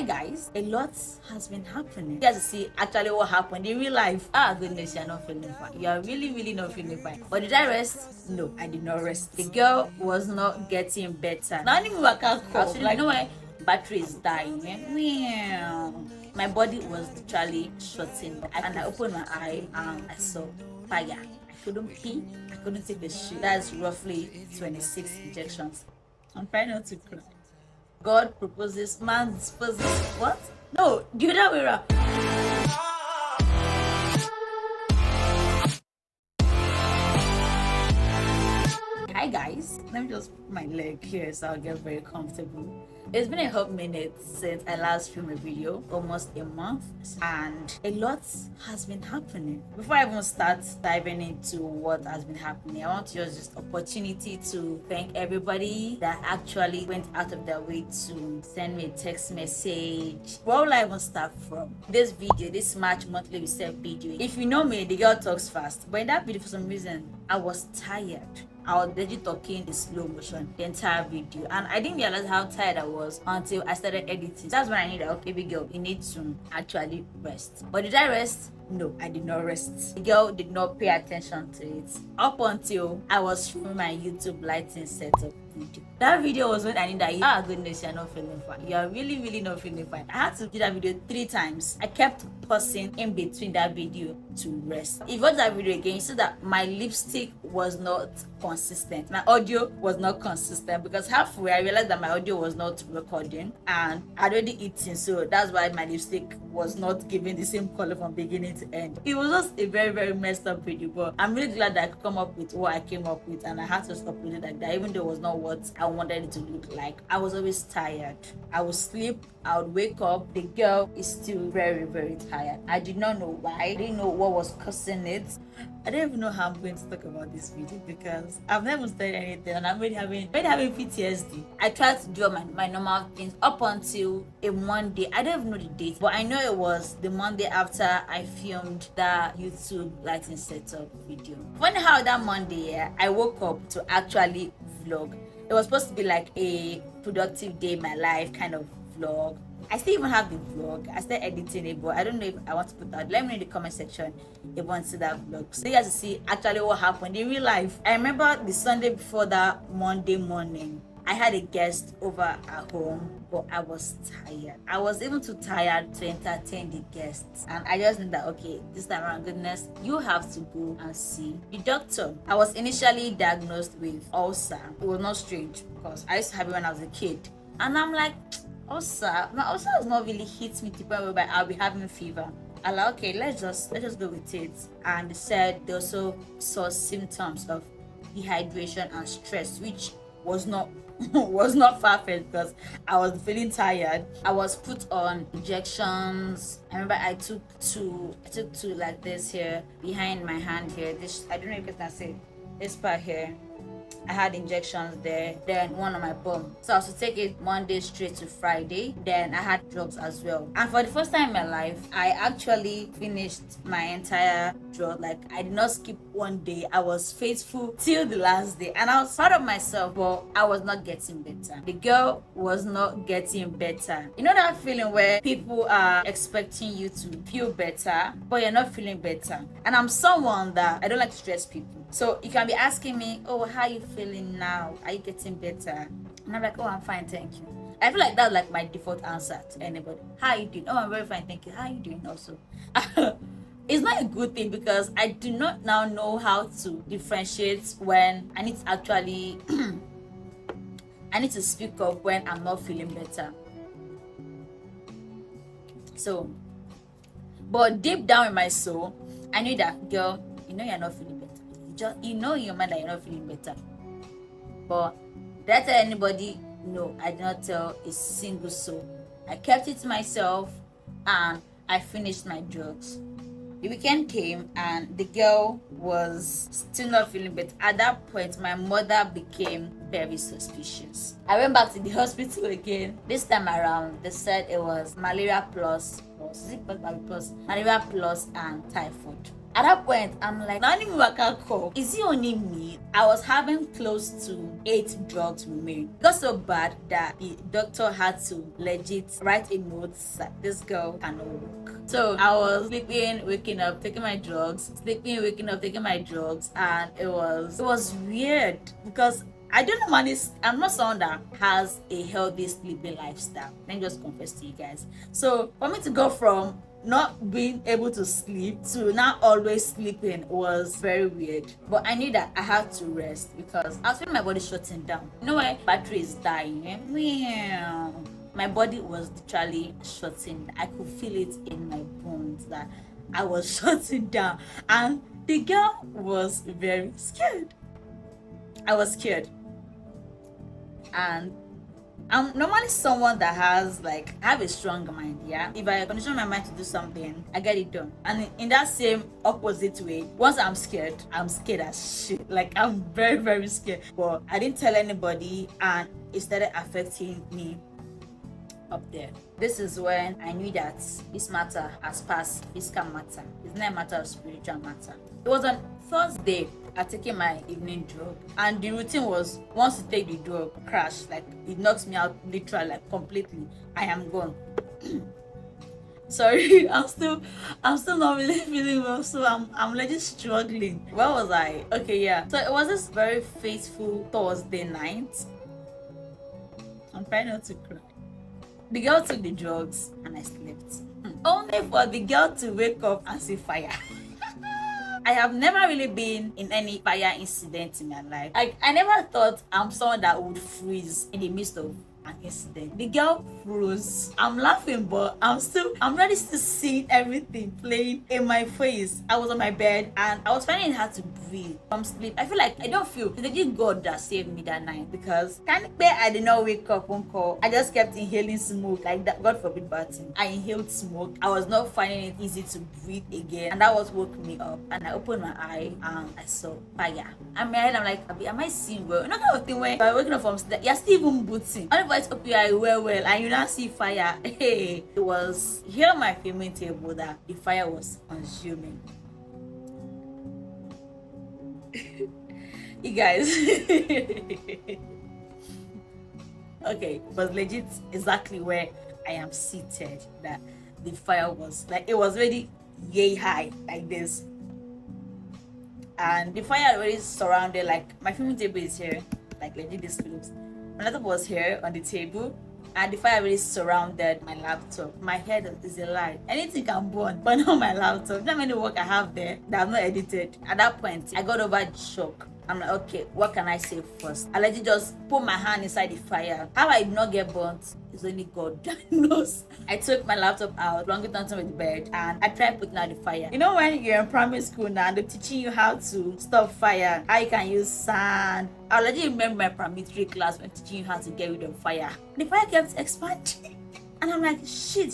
Hi guys, a lot has been happening. You guys see actually what happened in real life. Ah goodness, you're not feeling fine. You're really not feeling fine. But did I rest? No, I did not rest. The girl was not getting better. Now I can't call. Like, you know why battery is dying. Yeah? My body was literally shutting. And I opened my eye and I saw fire. I couldn't pee. I couldn't take a shit. That's roughly 26 injections. I'm trying not to cry. God proposes, man disposes. What? No, the other way around. Hi guys, let me just put my leg here so I'll get very comfortable. It's been a hot minute since I last filmed a video, almost a month, and a lot has been happening. Before I even start diving into what has been happening, I want to use this opportunity to thank everybody that actually went out of their way to send me a text message. Where will I even start from? This video, this March monthly reset video. If you know me, the girl talks fast, but in that video for some reason I was tired. I was literally talking in slow motion the entire video, and I didn't realize how tired I was until I started editing. That's when I knew that, okay, big girl, you need to actually rest. But did I rest? No, I did not rest. The girl did not pay attention to it up until I was filming my YouTube lighting setup video. That video was when I knew that, ah goodness, you're not feeling fine. You're really not feeling fine. I had to do that video 3 times. I kept pausing in between that video to rest. If you watch that video again, you see that my lipstick was not consistent. My audio was not consistent because halfway I realized that my audio was not recording and I'd already eaten, so that's why my lipstick was not giving the same color from beginning to end. It was just a very messed up video, but I'm really glad that I could come up with what I came up with, and I had to stop with it like that, even though it was not what I wanted it to look like. I was always tired. I would sleep, I would wake up, the girl is still very tired. I did not know why. I didn't know what was causing it. I don't even know how I'm going to talk about this video because I've never studied anything and I'm already having PTSD. I tried to do my normal things up until a Monday. I don't even know the date, but I know it was the Monday after I filmed that YouTube lighting setup video. Funny how that Monday, I woke up to actually vlog. It was supposed to be like a productive day in my life kind of vlog. I still even have the vlog. I started editing it, but I don't know if I want to put that. Let me know in the comment section if you want to see that vlog, so you guys to see actually what happened in real life. I remember the Sunday before that Monday morning, I had a guest over at home, but I was tired. I was even too tired to entertain the guests, and I just knew that, okay, this time around, goodness, you have to go and see the doctor. I was initially diagnosed with ulcer. It was not strange because I used to have it when I was a kid, and I'm like, ulcer, my ulcer has not really hit me to the point where I'll be having fever. I'm like, okay, let's just go with it. And they said they also saw symptoms of dehydration and stress, which was not far-fetched because I was feeling tired. I was put on injections. I remember I took two like this here behind my hand here. This, I don't know if you can see this part here. I had injections there, then one on my bum. So I was to take it Monday straight to Friday. Then I had drugs as well. And for the first time in my life, I actually finished my entire drug. Like, I did not skip one day. I was faithful till the last day. And I was proud of myself, but I was not getting better. The girl was not getting better. You know that feeling where people are expecting you to feel better, but you're not feeling better? And I'm someone that I don't like to stress people. So you can be asking me, oh, how are you feeling now? Are you getting better? And I'm like, oh, I'm fine, thank you. I feel like that's like my default answer to anybody. How are you doing? Oh, I'm very fine, thank you. How are you doing also? It's not a good thing because I do not now know how to differentiate when I need to actually I need to speak up when I'm not feeling better. So, but deep down in my soul, I knew that, girl, you know you're not feeling better. You know in your mind that you're not feeling better. But did I tell anybody? No, I did not tell a single soul. I kept it to myself and I finished my drugs. The weekend came and the girl was still not feeling better. At that point, my mother became very suspicious. I went back to the hospital again. This time around, they said it was malaria plus and typhoid. At that point, I'm like, is it only me? I was having close to 8 drugs with me. It got so bad that the doctor had to legit write a note that this girl cannot walk. So I was sleeping, waking up, taking my drugs, sleeping, waking up, taking my drugs, and it was weird because I don't normally, I'm not someone that has a healthy sleeping lifestyle. Let me just confess to you guys. So for me to go from not being able to sleep to now always sleeping was very weird. But I knew that I had to rest because I was feeling my body shutting down. You know why battery is dying? My body was literally shutting. I could feel it in my bones that I was shutting down. And the girl was very scared. I was scared. And I'm normally someone that has I have a strong mind, yeah. If I condition my mind to do something, I get it done. And in that same opposite way, once I'm scared as shit. Like I'm very, very scared. But I didn't tell anybody and it started affecting me up there. This is when I knew that this matter has passed physical matter. It's not a matter of spiritual matter. It was on Thursday I taking my evening drug, and the routine was once you take the drug, crash, like it knocks me out literally, like completely. I am gone. Sorry, I'm still not really feeling well, so I'm legit struggling. Where was I? Okay, yeah. So it was this very faithful Thursday night. I'm trying not to cry. The girl took the drugs and I slept. Only for the girl to wake up and see fire. I have never really been in any fire incident in my life. I never thought I'm someone that would freeze in the midst of an incident. The girl froze. I'm laughing, but I'm ready to see everything playing in my face. I was on my bed and I was finding it hard to breathe from sleep. I feel like I don't feel it's legit God that saved me that night, because I did not wake up on call. I just kept inhaling smoke, like that. God forbid bad thing. I inhaled smoke. I was not finding it easy to breathe again, and that was woke me up. And I opened my eye and I saw fire. And my head, I'm like, am I seeing well? Not kind of thing where you're waking up from sleep, you're still even booting. Let's open your eye well, and you now see fire. Hey, it was here on my filming table that the fire was consuming. You guys. Okay, it was legit exactly where I am seated that the fire was, like, it was already yay high like this, and the fire already surrounded, like, my filming table is here, like legit this close. My laptop was here on the table, and the fire really surrounded my laptop. My head is a lie. Anything can burn, but not my laptop. You know how many work I have there that I've not edited? At that point, I got over the shock. I'm like, okay, what can I say first? I let you just put my hand inside the fire. How I did not get burnt is only God that knows. I took my laptop out, flung it onto the bed, and I tried putting out the fire. You know when you're in primary school now, they're teaching you how to stop fire, how you can use sand. I already remember my primary class when teaching you how to get rid of fire. The fire kept expanding. And I'm like, shit.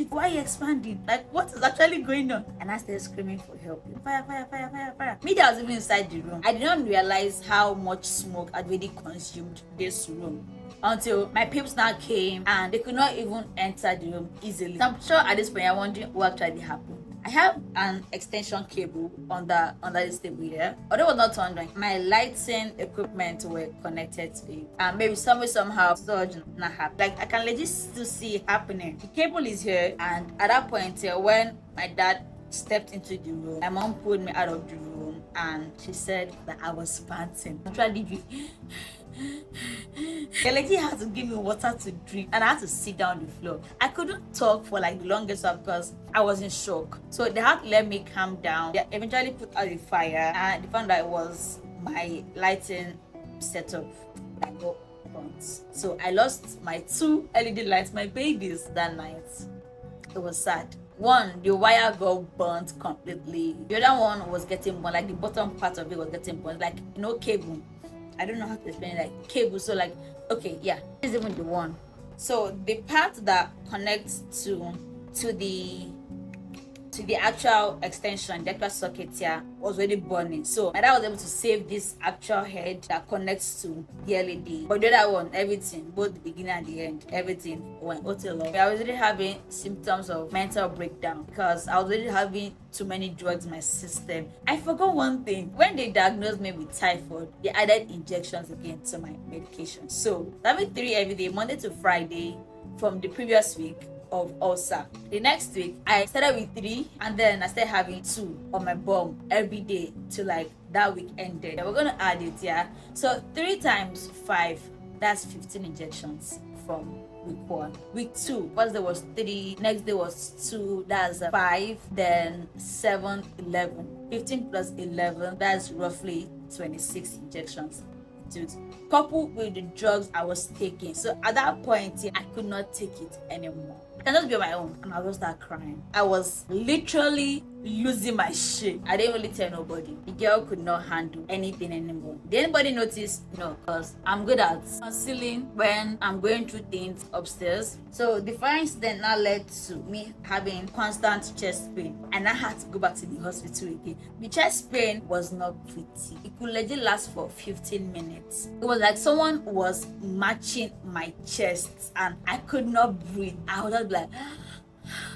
Why are you expanding? Like, what is actually going on? And I started screaming for help. Fire. Me, that was even inside the room. I did not realize how much smoke had already consumed this room until my peeps now came and they could not even enter the room easily. So I'm sure at this point you're wondering what actually happened. I have an extension cable under this table here. Although it was not turned on, my lighting equipment were connected to it. And maybe somehow surge not happened. Like, I can legit still see it happening. The cable is here, and at that point here, when my dad stepped into the room, my mom pulled me out of the room and she said that I was panting. I'm trying to drink. The lady had to give me water to drink, and I had to sit down on the floor. I couldn't talk for like the longest time because I was in shock. So they had to let me calm down. They eventually put out the fire, and they found that it was my lighting setup that got burnt. So I lost my 2 LED lights, my babies, that night. It was sad. One, the wire got burnt completely. The other one was getting burnt, like the bottom part of it was getting burnt, like cable. I don't know how to explain it, like cable. So like, okay, yeah, this is even the one. So the part that connects to to the actual extension, the actual socket here was already burning. So my dad was able to save this actual head that connects to the LED. But the other one, everything, both the beginning and the end, everything went total off. I was already having symptoms of mental breakdown because I was already having too many drugs in my system. I forgot one thing. When they diagnosed me with typhoid, they added injections again to my medication. So having 3 every day, Monday to Friday, from the previous week of ulcer. The next week I started with 3 and then I started having 2 on my bum every day till like that week ended. We're gonna add it, yeah. So 3 times 5, that's 15 injections from week 1. Week 2, first day was 3, next day was 2, that's 5, then 7, 11. 15 plus 11, that's roughly 26 injections. Coupled with the drugs I was taking. So at that point, I could not take it anymore. I can just be on my own and I will start crying. I was literally losing my shit. I didn't really tell nobody. The girl could not handle anything anymore. Did anybody notice? No, because I'm good at concealing when I'm going through things upstairs. So the fire incident now led to me having constant chest pain, and I had to go back to the hospital again. The chest pain was not pretty. It could legit last for 15 minutes. It was like someone was matching my chest and I could not breathe. I was just like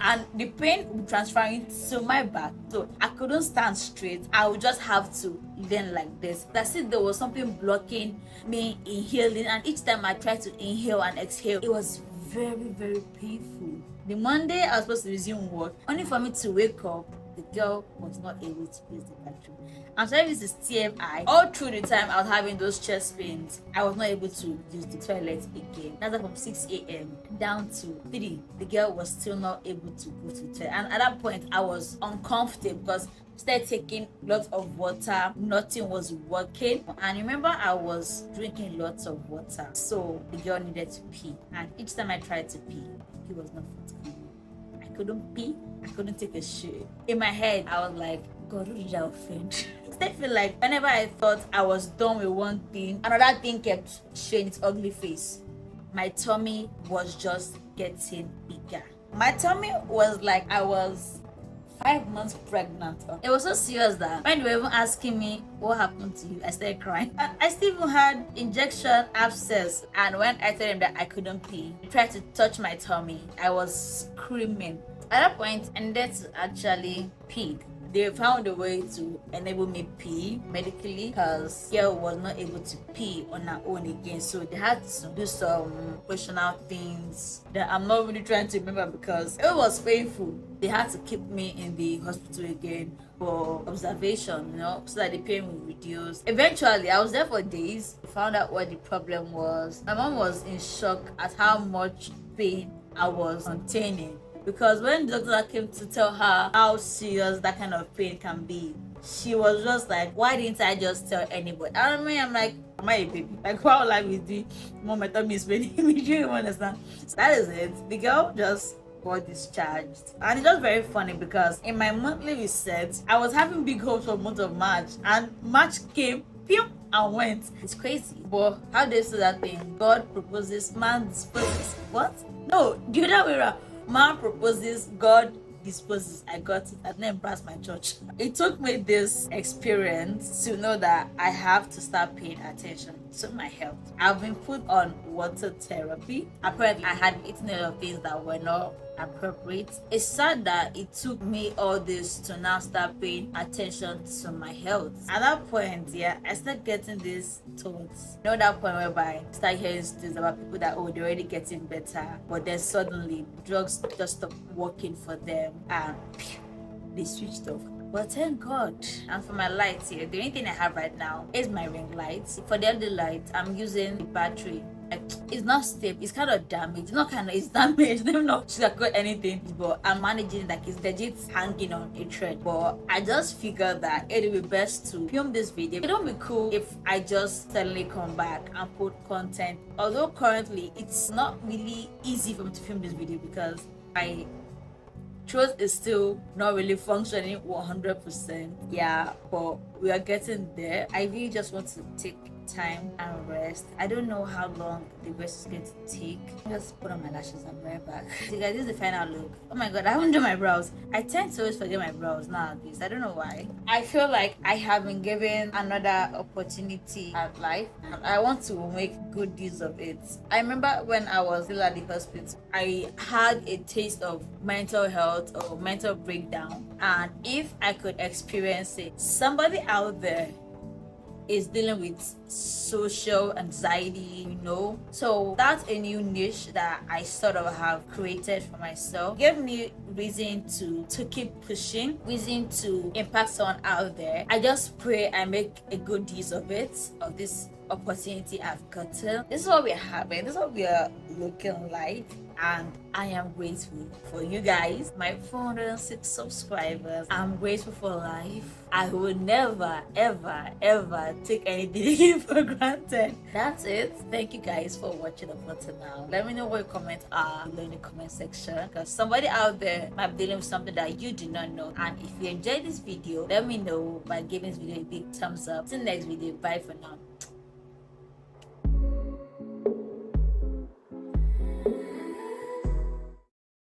and the pain would transferring to my back, so I couldn't stand straight. I would just have to lean like this. That's it. There was something blocking me inhaling, and each time I tried to inhale and exhale, it was very painful. The Monday I was supposed to resume work, only for me to wake up, the girl was not able to use the bathroom. I'm sorry, this is TMI. All through the time I was having those chest pains, I was not able to use the toilet again. That's from 6 a.m. down to 3. The girl was still not able to go to the toilet. And at that point, I was uncomfortable because I started taking lots of water. Nothing was working. And remember, I was drinking lots of water. So the girl needed to pee. And each time I tried to pee, he was not forthcoming. I couldn't pee. I couldn't take a shit. In my head, I was like, God, who did I offend? I feel like whenever I thought I was done with one thing, another thing kept showing its ugly face. My tummy was just getting bigger. My tummy was like I was 5 months pregnant. It was so serious that when they were even asking me what happened to you, I started crying. And I still even had injection abscess, and when I told them that I couldn't pee, they tried to touch my tummy. I was screaming. At that point, I needed to actually pee. They found a way to enable me pee medically because girl was not able to pee on her own again. So they had to do some operational things that I'm not really trying to remember because it was painful. They had to keep me in the hospital again for observation, so that the pain would reduce. Eventually, I was there for days. Found out what the problem was. My mom was in shock at how much pain I was containing. Because when the doctor came to tell her how serious that kind of pain can be, she was just like, why didn't I just tell anybody? I mean, I'm like, am I a baby? Like, why would I be the mom my tummy is paining me? Do you understand? So that is it. The girl just got discharged. And it's just very funny because in my monthly reset, I was having big hopes for the month of March, and March came, pew, and went. It's crazy. But how do you say that thing? God proposes, man disposes. What? No, the other way around. Man proposes, God disposes. I got it. I didn't embrace my church. It took me this experience to know that I have to start paying attention to my health. I've been put on water therapy. Apparently, I had eaten a lot of things that were not appropriate. It's sad that it took me all this to now start paying attention to my health. At that point, I started getting these thoughts. That point whereby I start hearing stories about people that they're already getting better, but then suddenly drugs just stop working for them and they switched off. But thank God. And for my lights here, the only thing I have right now is my ring lights. For the other light, I'm using the battery. It's not stable, it's kind of damaged. It's damaged. I don't know if I got anything, but I'm managing like it's legit hanging on a thread. But I just figured that it would be best to film this video. It would be cool if I just suddenly come back and put content. Although currently it's not really easy for me to film this video because my throat is still not really functioning 100%. But we are getting there. I really just want to take time and rest. I don't know how long the rest is going to take. Just put on my lashes and right back. So guys, this is the final look. Oh my god, I haven't done my brows. I tend to always forget my brows nowadays. I don't know why. I feel like I have been given another opportunity at life, and I want to make good use of it. I remember when I was still at the hospital, I had a taste of mental health or mental breakdown, and if I could experience it, somebody out there is dealing with social anxiety, so that's a new niche that I sort of have created for myself. Gave me reason to keep pushing, reason to impact someone out there. I just pray I make a good use of it, of this opportunity I've gotten. This is what we're having, this is what we are looking like, and I am grateful for you guys, my 406 subscribers. I'm grateful for life. I will never ever take anything for granted. That's it. Thank you guys for watching up until now. Let me know what your comments are below in the comment section, because somebody out there might be dealing with something that you do not know. And if you enjoyed this video, let me know by giving this video a big thumbs up. Till next video, bye for now.